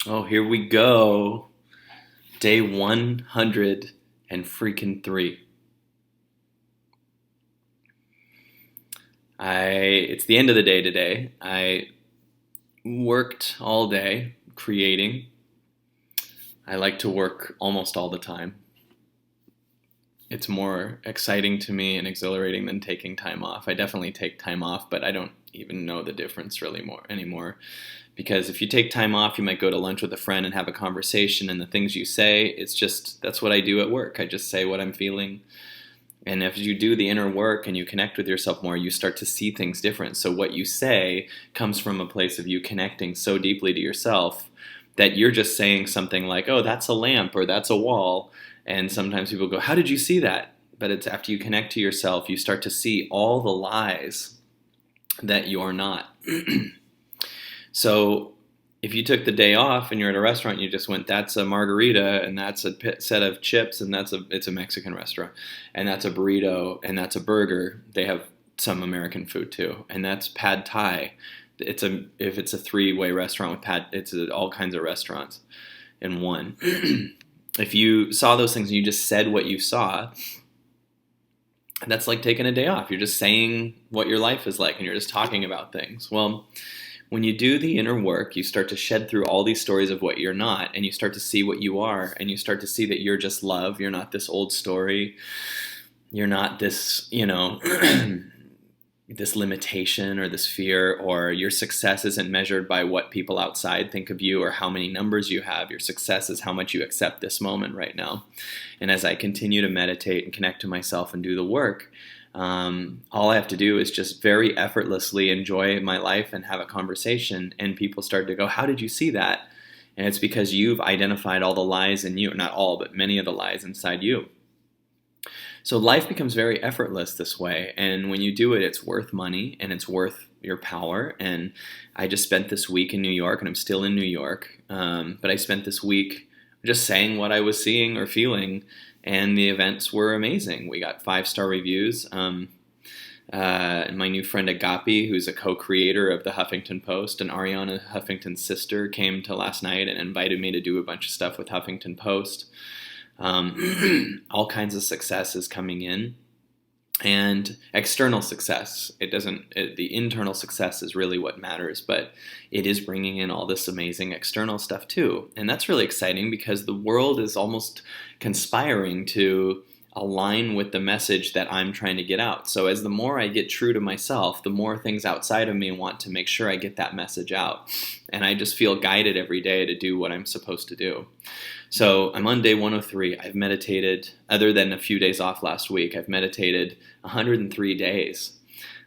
Oh, here we go. Day 100 and freaking 3. It's the end of the day today. I worked all day creating. I like to work almost all the time. It's more exciting to me and exhilarating than taking time off. I definitely take time off, but I don't even know the difference really more anymore. Because if you take time off, you might go to lunch with a friend and have a conversation, and the things you say, it's just that's what I do at work. I just say what I'm feeling. And if you do the inner work and you connect with yourself more, you start to see things different. So what you say comes from a place of you connecting so deeply to yourself that you're just saying something like, oh, that's a lamp or that's a wall. And sometimes people go, how did you see that? But it's after you connect to yourself, you start to see all the lies that you're not. So if you took the day off and you're at a restaurant and you just went, that's a margarita and that's a set of chips and it's a Mexican restaurant and that's a burrito and that's a burger. They have some American food too, and that's pad thai. If it's a three-way restaurant with all kinds of restaurants in one. If you saw those things and you just said what you saw, that's like taking a day off. You're just saying what your life is like and you're just talking about things. Well, when you do the inner work, you start to shed through all these stories of what you're not, and you start to see what you are, and you start to see that you're just love. You're not this old story. You're not this, this limitation or this fear, or your success isn't measured by what people outside think of you or how many numbers you have. Your success is how much you accept this moment right now. And as I continue to meditate and connect to myself and do the work, all I have to do is just very effortlessly enjoy my life and have a conversation, and people start to go, how did you see that? And it's because you've identified all the lies in you, not all, but many of the lies inside you. So life becomes very effortless this way, and when you do it, it's worth money and it's worth your power. And I just spent this week in New York, and I'm still in New York, but I spent this week just saying what I was seeing or feeling, and the events were amazing. We got 5-star reviews. My new friend Agapi, who's a co-creator of the Huffington Post, and Ariana Huffington's sister, came to last night and invited me to do a bunch of stuff with Huffington Post. All kinds of success is coming in, and external success. The internal success is really what matters, but it is bringing in all this amazing external stuff too. And that's really exciting because the world is almost conspiring to align with the message that I'm trying to get out. So as the more I get true to myself, the more things outside of me want to make sure I get that message out. And I just feel guided every day to do what I'm supposed to do. So I'm on day 103. I've meditated, other than a few days off last week, I've meditated 103 days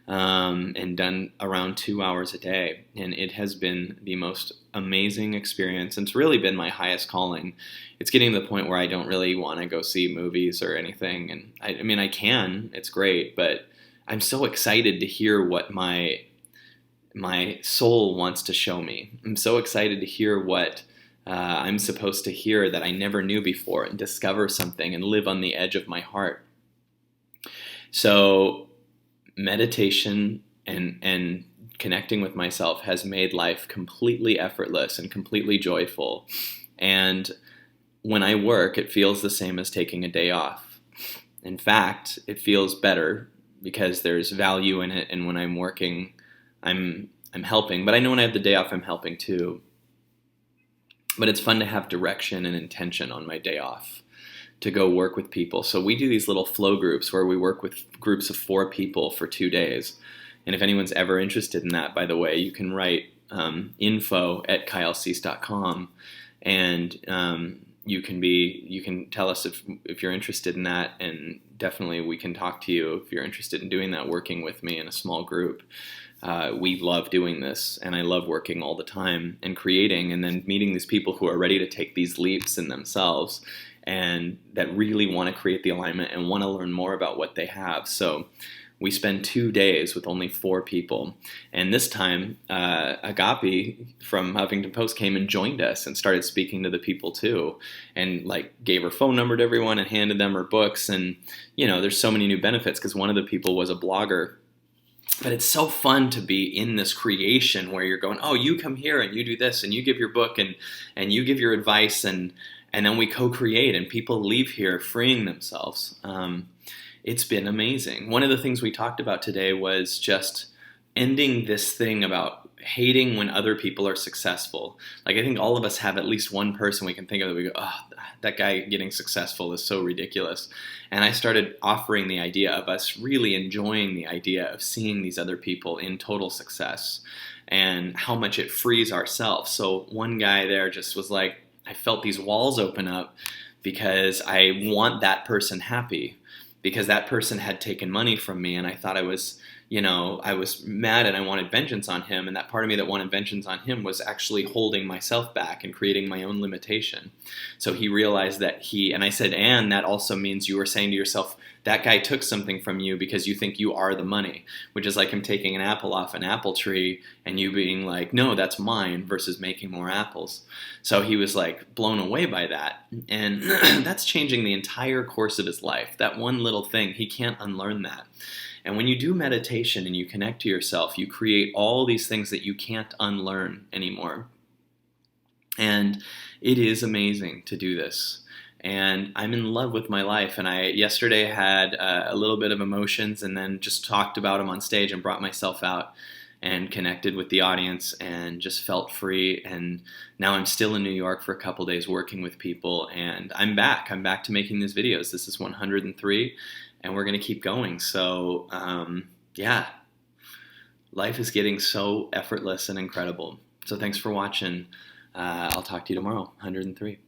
and done around 2 hours a day. And it has been the most amazing experience. And it's really been my highest calling. It's getting to the point where I don't really want to go see movies or anything. And I mean, I can, it's great, but I'm so excited to hear what my soul wants to show me. I'm so excited to hear what I'm supposed to hear that I never knew before, and discover something and live on the edge of my heart. So meditation and connecting with myself has made life completely effortless and completely joyful. And when I work, it feels the same as taking a day off. In fact, it feels better because there's value in it. And when I'm working, I'm helping. But I know when I have the day off, I'm helping too. But it's fun to have direction and intention on my day off to go work with people. So we do these little flow groups where we work with groups of 4 people for 2 days. And if anyone's ever interested in that, by the way, you can write info@kylecease.com, and you can tell us if you're interested in that, and definitely we can talk to you if you're interested in doing that, working with me in a small group. We love doing this, and I love working all the time and creating, and then meeting these people who are ready to take these leaps in themselves and that really want to create the alignment and want to learn more about what they have. So we spend 2 days with only 4 people. And this time, Agapi from Huffington Post came and joined us and started speaking to the people too, and gave her phone number to everyone and handed them her books. And, there's so many new benefits because one of the people was a blogger. But it's so fun to be in this creation where you're going, oh, you come here and you do this and you give your book and you give your advice and then we co-create and people leave here freeing themselves. It's been amazing. One of the things we talked about today was just ending this thing about hating when other people are successful. Like, I think all of us have at least one person we can think of that we go, oh, that guy getting successful is so ridiculous. And I started offering the idea of us really enjoying the idea of seeing these other people in total success and how much it frees ourselves. So one guy there just was like, I felt these walls open up because I want that person happy, because that person had taken money from me and I thought I was mad and I wanted vengeance on him, and that part of me that wanted vengeance on him was actually holding myself back and creating my own limitation. So he realized that and I said, and that also means you were saying to yourself, that guy took something from you because you think you are the money, which is like him taking an apple off an apple tree and you being like, no, that's mine, versus making more apples. So he was like blown away by that. And that's changing the entire course of his life. That one little thing, he can't unlearn that. And when you do meditation and you connect to yourself, you create all these things that you can't unlearn anymore. And it is amazing to do this. And I'm in love with my life. And I yesterday had a little bit of emotions and then just talked about them on stage and brought myself out and connected with the audience and just felt free. And now I'm still in New York for a couple days working with people, and I'm back to making these videos. This is 103 and we're going to keep going. So yeah, life is getting so effortless and incredible. So thanks for watching. I'll talk to you tomorrow. 103.